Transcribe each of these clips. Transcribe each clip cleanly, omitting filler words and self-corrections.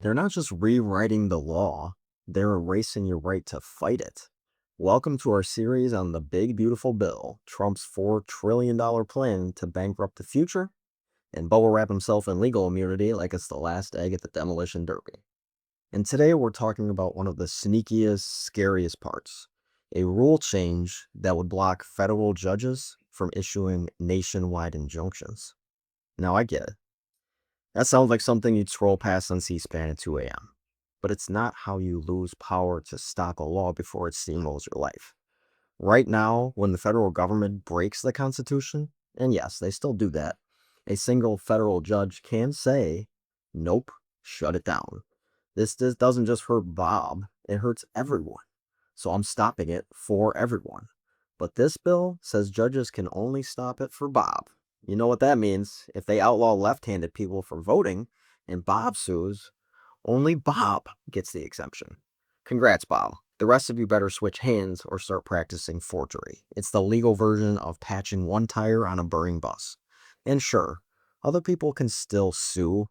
They're not just rewriting the law, they're erasing your right to fight it. Welcome to our series on the Big Beautiful Bill, Trump's $4 trillion plan to bankrupt the future and bubble wrap himself in legal immunity like it's the last egg at the demolition derby. And today we're talking about one of the sneakiest, scariest parts, a rule change that would block federal judges from issuing nationwide injunctions. Now, I get it. That sounds like something you'd scroll past on C-SPAN at 2 a.m. But it's not how you lose power to stop a law before it steamrolls your life. Right now, when the federal government breaks the Constitution, and yes, they still do that, a single federal judge can say, nope, shut it down. This doesn't just hurt Bob, it hurts everyone. So I'm stopping it for everyone. But this bill says judges can only stop it for Bob. You know what that means? If they outlaw left-handed people from voting and Bob sues, only Bob gets the exemption. Congrats, Bob. The rest of you better switch hands or start practicing forgery. It's the legal version of patching one tire on a burning bus. And sure, other people can still sue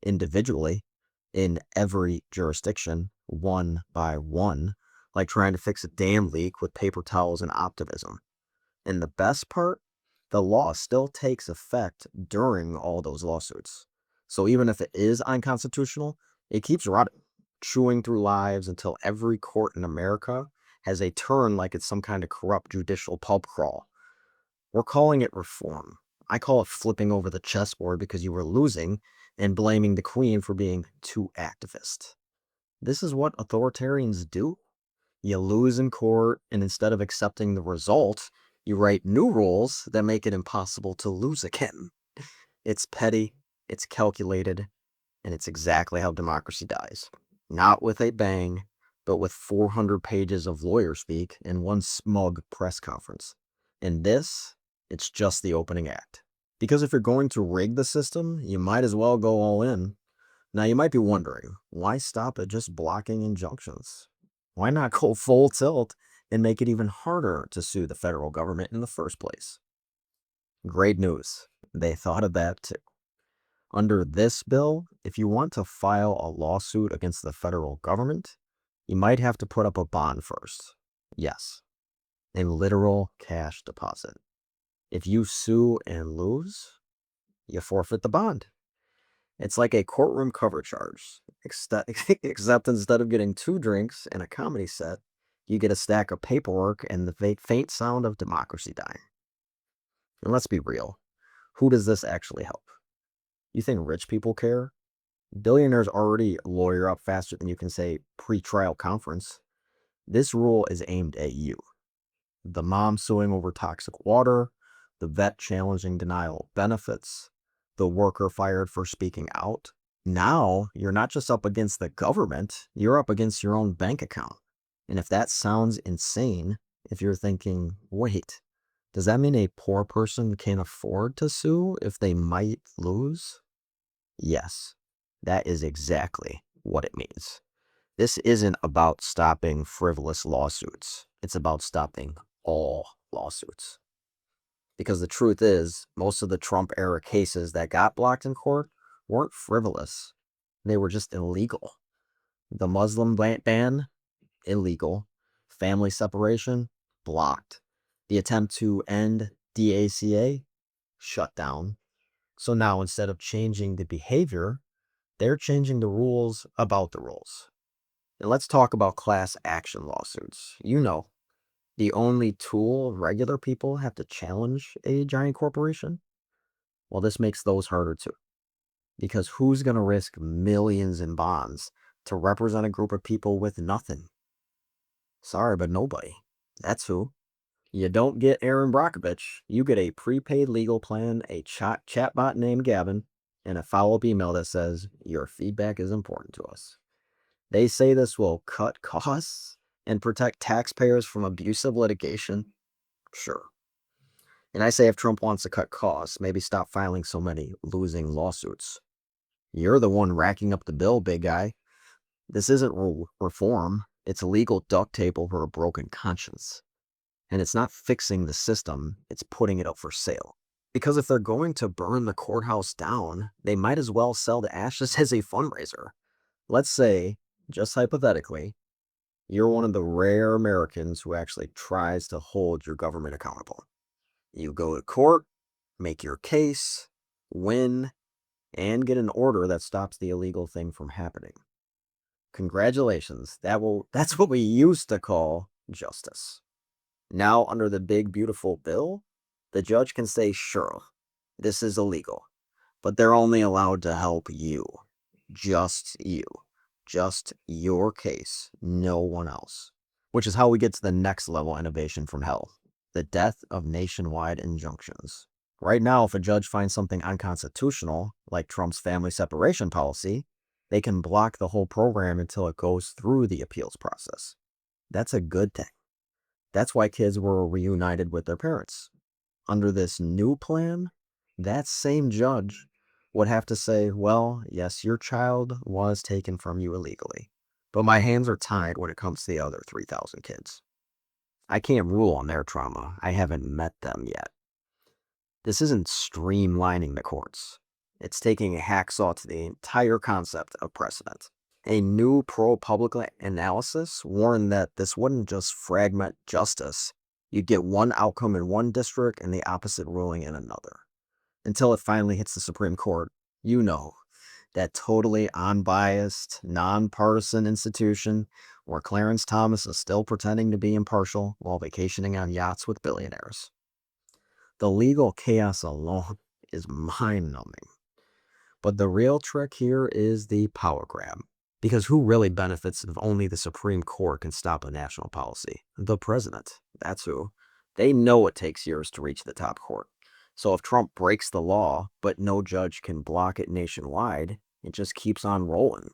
individually in every jurisdiction, one by one, like trying to fix a dam leak with paper towels and optimism. And the best part, the law still takes effect during all those lawsuits. So even if it is unconstitutional, it keeps running, chewing through lives until every court in America has a turn like it's some kind of corrupt judicial pub crawl. We're calling it reform. I call it flipping over the chessboard because you were losing and blaming the queen for being too activist. This is what authoritarians do. You lose in court, and instead of accepting the result, you write new rules that make it impossible to lose again. It's petty, it's calculated, and it's exactly how democracy dies. Not with a bang, but with 400 pages of lawyer speak and one smug press conference. And this, it's just the opening act. Because if you're going to rig the system, you might as well go all in. Now, you might be wondering, why stop at just blocking injunctions? Why not go full tilt and make it even harder to sue the federal government in the first place? Great news. They thought of that too. Under this bill, if you want to file a lawsuit against the federal government, you might have to put up a bond first. Yes, a literal cash deposit. If you sue and lose, you forfeit the bond. It's like a courtroom cover charge, except instead of getting 2 drinks and a comedy set, you get a stack of paperwork and the faint sound of democracy dying. And let's be real, who does this actually help? You think rich people care? Billionaires already lawyer up faster than you can say pre-trial conference. This rule is aimed at you. The mom suing over toxic water, the vet challenging denial of benefits, the worker fired for speaking out. Now, you're not just up against the government, you're up against your own bank account. And if that sounds insane, if you're thinking, wait, does that mean a poor person can't afford to sue if they might lose? Yes, that is exactly what it means. This isn't about stopping frivolous lawsuits. It's about stopping all lawsuits. Because the truth is, most of the Trump era cases that got blocked in court weren't frivolous. They were just illegal. The Muslim ban, illegal. Family separation, blocked. The attempt to end DACA, shut down. So now instead of changing the behavior, they're changing the rules about the rules. And let's talk about class action lawsuits. You know, the only tool regular people have to challenge a giant corporation. Well, this makes those harder too. Because who's going to risk millions in bonds to represent a group of people with nothing? Sorry, but nobody. That's who. You don't get Aaron Brockovich. You get a prepaid legal plan, a chatbot named Gavin, and a follow-up email that says, your feedback is important to us. They say this will cut costs and protect taxpayers from abusive litigation. Sure. And I say if Trump wants to cut costs, maybe stop filing so many losing lawsuits. You're the one racking up the bill, big guy. This isn't reform. It's legal duct tape over a broken conscience. And it's not fixing the system, it's putting it up for sale. Because if they're going to burn the courthouse down, they might as well sell the ashes as a fundraiser. Let's say, just hypothetically, you're one of the rare Americans who actually tries to hold your government accountable. You go to court, make your case, win, and get an order that stops the illegal thing from happening. Congratulations. That's what we used to call justice. Now, under the big beautiful bill, the judge can say, sure, this is illegal, but they're only allowed to help you. Just you. Just your case, no one else. Which is how we get to the next level innovation from hell, the death of nationwide injunctions. Right now, if a judge finds something unconstitutional, like Trump's family separation policy, they can block the whole program until it goes through the appeals process. That's a good thing. That's why kids were reunited with their parents. Under this new plan, that same judge would have to say, well, yes, your child was taken from you illegally, but my hands are tied when it comes to the other 3,000 kids. I can't rule on their trauma. I haven't met them yet. This isn't streamlining the courts. It's taking a hacksaw to the entire concept of precedent. A new pro-public analysis warned that this wouldn't just fragment justice. You'd get one outcome in one district and the opposite ruling in another. Until it finally hits the Supreme Court, that totally unbiased, nonpartisan institution where Clarence Thomas is still pretending to be impartial while vacationing on yachts with billionaires. The legal chaos alone is mind-numbing. But the real trick here is the power grab. Because who really benefits if only the Supreme Court can stop a national policy? The president. That's who. They know it takes years to reach the top court. So if Trump breaks the law, but no judge can block it nationwide, it just keeps on rolling.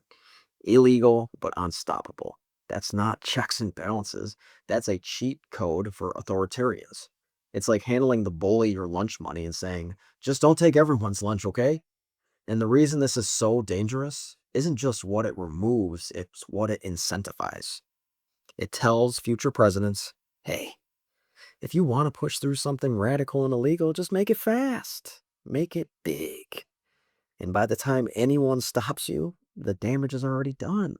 Illegal, but unstoppable. That's not checks and balances. That's a cheat code for authoritarians. It's like handling the bully your lunch money and saying, just don't take everyone's lunch, okay? And the reason this is so dangerous isn't just what it removes, it's what it incentivizes. It tells future presidents, hey, if you want to push through something radical and illegal, just make it fast. Make it big. And by the time anyone stops you, the damage is already done.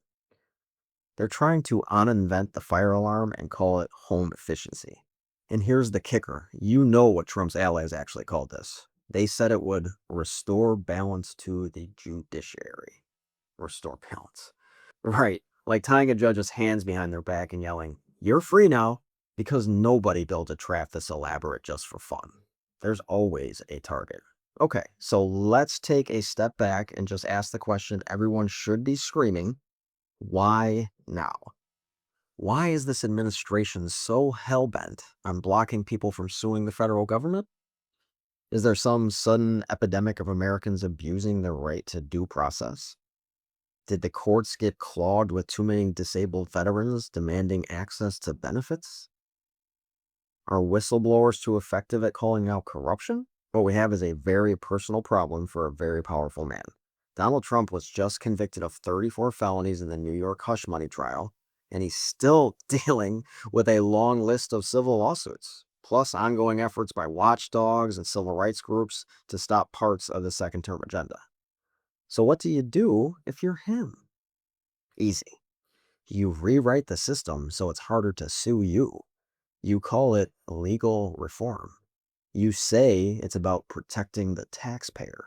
They're trying to uninvent the fire alarm and call it home efficiency. And here's the kicker. You know what Trump's allies actually called this. They said it would restore balance to the judiciary. Restore balance. Right. Like tying a judge's hands behind their back and yelling, you're free now, because nobody built a trap this elaborate just for fun. There's always a target. Okay, so let's take a step back and just ask the question everyone should be screaming, why now? Why is this administration so hell-bent on blocking people from suing the federal government? Is there some sudden epidemic of Americans abusing their right to due process? Did the courts get clogged with too many disabled veterans demanding access to benefits? Are whistleblowers too effective at calling out corruption? What we have is a very personal problem for a very powerful man. Donald Trump was just convicted of 34 felonies in the New York hush money trial, and he's still dealing with a long list of civil lawsuits, plus ongoing efforts by watchdogs and civil rights groups to stop parts of the second term agenda. So what do you do if you're him? Easy. You rewrite the system so it's harder to sue you. You call it legal reform. You say it's about protecting the taxpayer.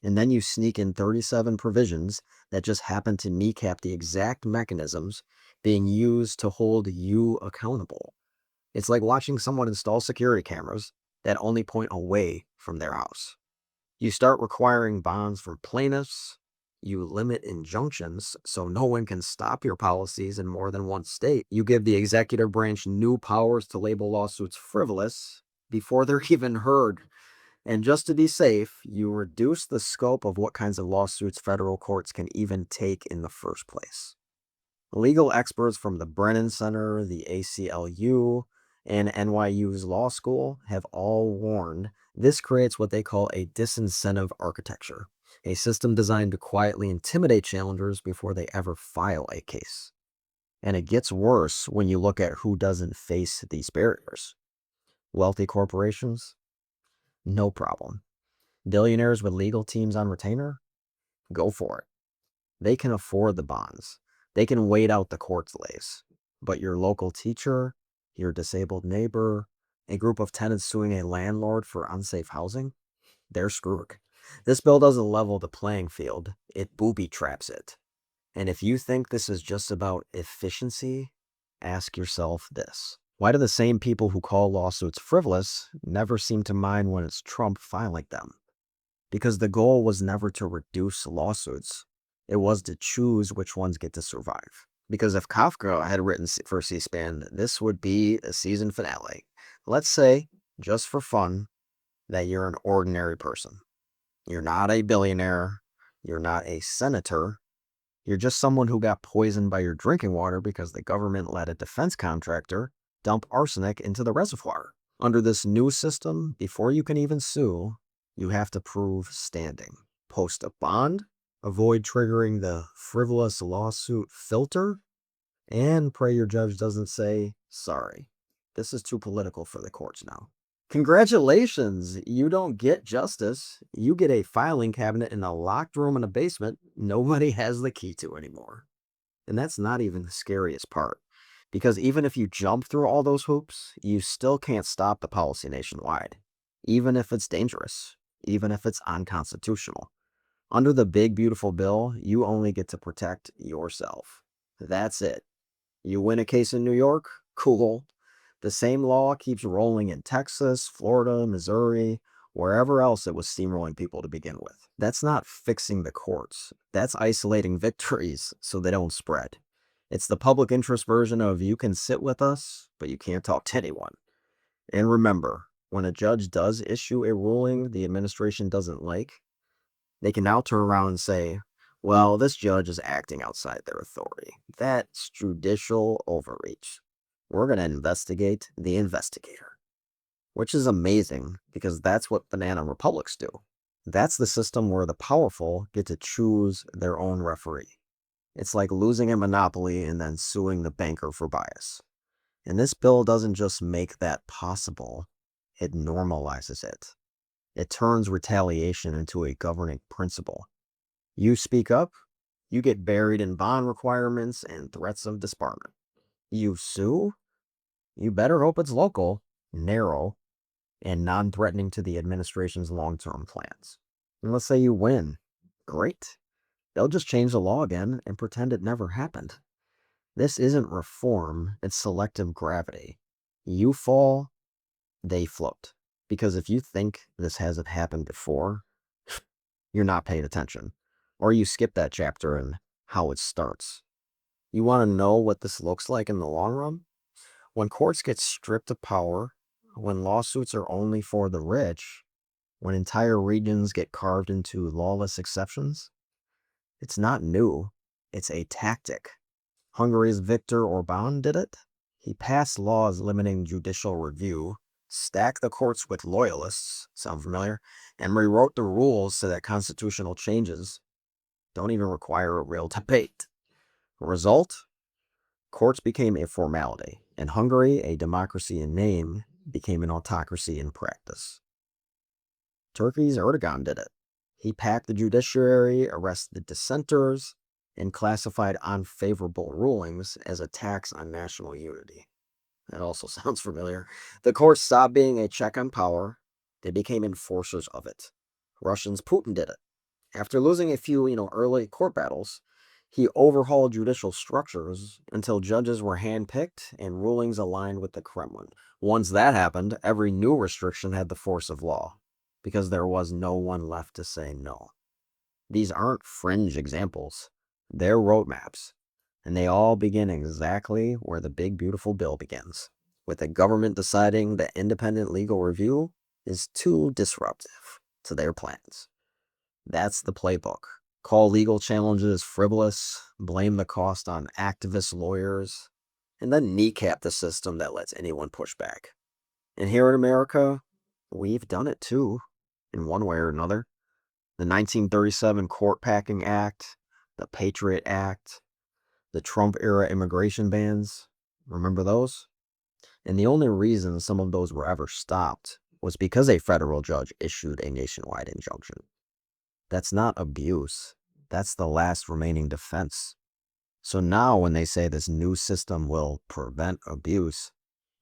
And then you sneak in 37 provisions that just happen to kneecap the exact mechanisms being used to hold you accountable. It's like watching someone install security cameras that only point away from their house. You start requiring bonds from plaintiffs. You limit injunctions so no one can stop your policies in more than one state. You give the executive branch new powers to label lawsuits frivolous before they're even heard. And just to be safe, you reduce the scope of what kinds of lawsuits federal courts can even take in the first place. Legal experts from the Brennan Center, the ACLU, and NYU's law school have all warned this creates what they call a disincentive architecture, a system designed to quietly intimidate challengers before they ever file a case. And it gets worse when you look at who doesn't face these barriers. Wealthy corporations? No problem. Billionaires with legal teams on retainer? Go for it. They can afford the bonds. They can wait out the court delays. But your local teacher, your disabled neighbor, a group of tenants suing a landlord for unsafe housing, they're screwed. This bill doesn't level the playing field, it booby traps it. And if you think this is just about efficiency, ask yourself this. Why do the same people who call lawsuits frivolous never seem to mind when it's Trump filing them? Because the goal was never to reduce lawsuits. It was to choose which ones get to survive. Because if Kafka had written for C-SPAN, this would be a season finale. Let's say, just for fun, that you're an ordinary person. You're not a billionaire. You're not a senator. You're just someone who got poisoned by your drinking water because the government let a defense contractor dump arsenic into the reservoir. Under this new system, before you can even sue, you have to prove standing. Post a bond, avoid triggering the frivolous lawsuit filter, and pray your judge doesn't say, sorry, this is too political for the courts now. Congratulations, you don't get justice. You get a filing cabinet in a locked room in a basement nobody has the key to anymore. And that's not even the scariest part. Because even if you jump through all those hoops, you still can't stop the policy nationwide. Even if it's dangerous. Even if it's unconstitutional. Under the big, beautiful bill, you only get to protect yourself. That's it. You win a case in New York? Cool. The same law keeps rolling in Texas, Florida, Missouri, wherever else it was steamrolling people to begin with. That's not fixing the courts. That's isolating victories so they don't spread. It's the public interest version of you can sit with us, but you can't talk to anyone. And remember, when a judge does issue a ruling the administration doesn't like, they can now turn around and say, well, this judge is acting outside their authority. That's judicial overreach. We're going to investigate the investigator. Which is amazing because that's what banana republics do. That's the system where the powerful get to choose their own referee. It's like losing a monopoly and then suing the banker for bias. And this bill doesn't just make that possible, it normalizes it. It turns retaliation into a governing principle. You speak up, you get buried in bond requirements and threats of disbarment. You sue, you better hope it's local, narrow, and non-threatening to the administration's long-term plans. And let's say you win. Great. They'll just change the law again and pretend it never happened. This isn't reform, it's selective gravity. You fall, they float. Because if you think this hasn't happened before, you're not paying attention. Or you skip that chapter and how it starts. You want to know what this looks like in the long run? When courts get stripped of power, when lawsuits are only for the rich, when entire regions get carved into lawless exceptions, it's not new. It's a tactic. Hungary's Viktor Orban did it. He passed laws limiting judicial review, stacked the courts with loyalists, sound familiar, and rewrote the rules so that constitutional changes don't even require a real debate. Result? Courts became a formality, and Hungary, a democracy in name, became an autocracy in practice. Turkey's Erdogan did it. He packed the judiciary, arrested dissenters, and classified unfavorable rulings as attacks on national unity. That also sounds familiar. The courts stopped being a check on power. They became enforcers of it. Russians' Putin did it. After losing a few, early court battles, he overhauled judicial structures until judges were handpicked and rulings aligned with the Kremlin. Once that happened, every new restriction had the force of law, because there was no one left to say no. These aren't fringe examples. They're roadmaps. And they all begin exactly where the big beautiful bill begins, with the government deciding that independent legal review is too disruptive to their plans. That's the playbook. Call legal challenges frivolous, blame the cost on activist lawyers, and then kneecap the system that lets anyone push back. And here in America, we've done it too, in one way or another. The 1937 Court Packing Act, the Patriot Act, the Trump-era immigration bans. Remember those? And the only reason some of those were ever stopped was because a federal judge issued a nationwide injunction. That's not abuse. That's the last remaining defense. So now when they say this new system will prevent abuse,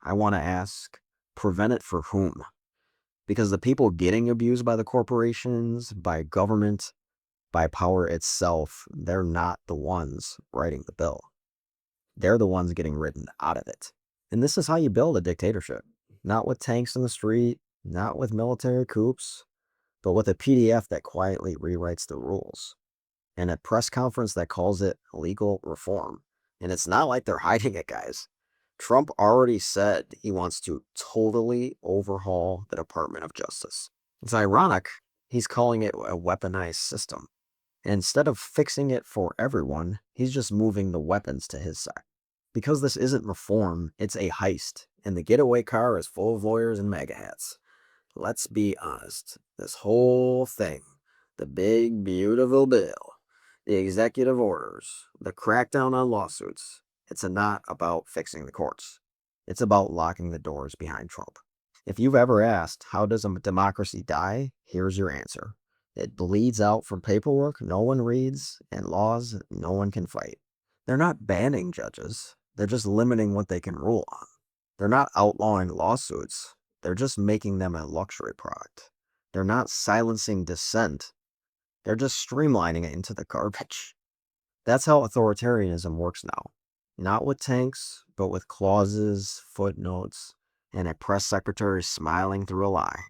I want to ask, prevent it for whom? Because the people getting abused by the corporations, by government, by power itself, they're not the ones writing the bill. They're the ones getting written out of it. And this is how you build a dictatorship. Not with tanks in the street, not with military coups, but with a PDF that quietly rewrites the rules. And a press conference that calls it legal reform. And it's not like they're hiding it, guys. Trump already said he wants to totally overhaul the Department of Justice. It's ironic, he's calling it a weaponized system. And instead of fixing it for everyone, he's just moving the weapons to his side. Because this isn't reform, it's a heist, and the getaway car is full of lawyers and MAGA hats. Let's be honest, this whole thing, the big, beautiful bill, the executive orders, the crackdown on lawsuits, it's not about fixing the courts. It's about locking the doors behind Trump. If you've ever asked, how does a democracy die? Here's your answer. It bleeds out from paperwork no one reads and laws no one can fight. They're not banning judges. They're just limiting what they can rule on. They're not outlawing lawsuits. They're just making them a luxury product. They're not silencing dissent. They're just streamlining it into the garbage. That's how authoritarianism works now. Not with tanks, but with clauses, footnotes, and a press secretary smiling through a lie.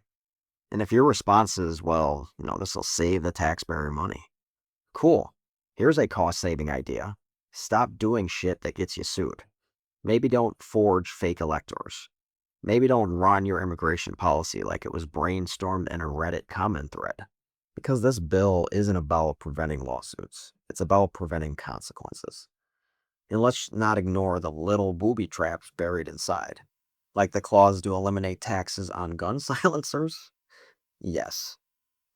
And if your response is, well, this will save the taxpayer money. Cool. Here's a cost-saving idea. Stop doing shit that gets you sued. Maybe don't forge fake electors. Maybe don't run your immigration policy like it was brainstormed in a Reddit comment thread. Because this bill isn't about preventing lawsuits. It's about preventing consequences. And let's not ignore the little booby traps buried inside. Like the clause to eliminate taxes on gun silencers? Yes.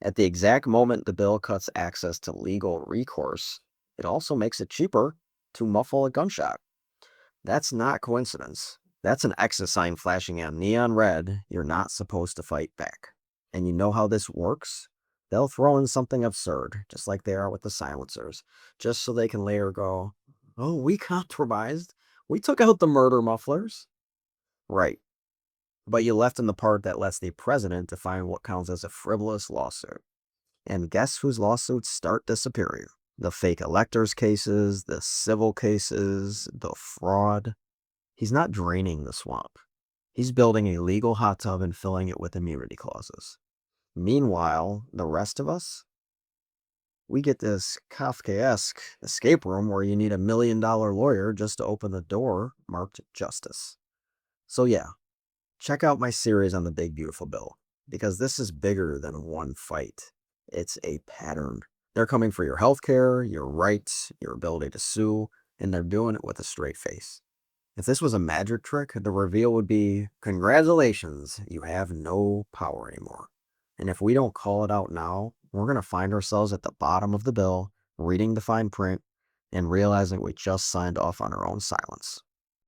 At the exact moment the bill cuts access to legal recourse, it also makes it cheaper to muffle a gunshot. That's not coincidence. That's an exit sign flashing on neon red. You're not supposed to fight back. And you know how this works? They'll throw in something absurd, just like they are with the silencers, just so they can later go, oh, we compromised. We took out the murder mufflers. Right. But you left in the part that lets the president define what counts as a frivolous lawsuit. And guess whose lawsuits start disappearing? The fake electors cases, the civil cases, the fraud. He's not draining the swamp. He's building a legal hot tub and filling it with immunity clauses. Meanwhile, the rest of us, we get this Kafkaesque escape room where you need $1 million lawyer just to open the door marked justice. So yeah, check out my series on the Big Beautiful Bill, because this is bigger than one fight. It's a pattern. They're coming for your healthcare, your rights, your ability to sue, and they're doing it with a straight face. If this was a magic trick, the reveal would be, congratulations, you have no power anymore. And if we don't call it out now, we're going to find ourselves at the bottom of the bill, reading the fine print, and realizing we just signed off on our own silence.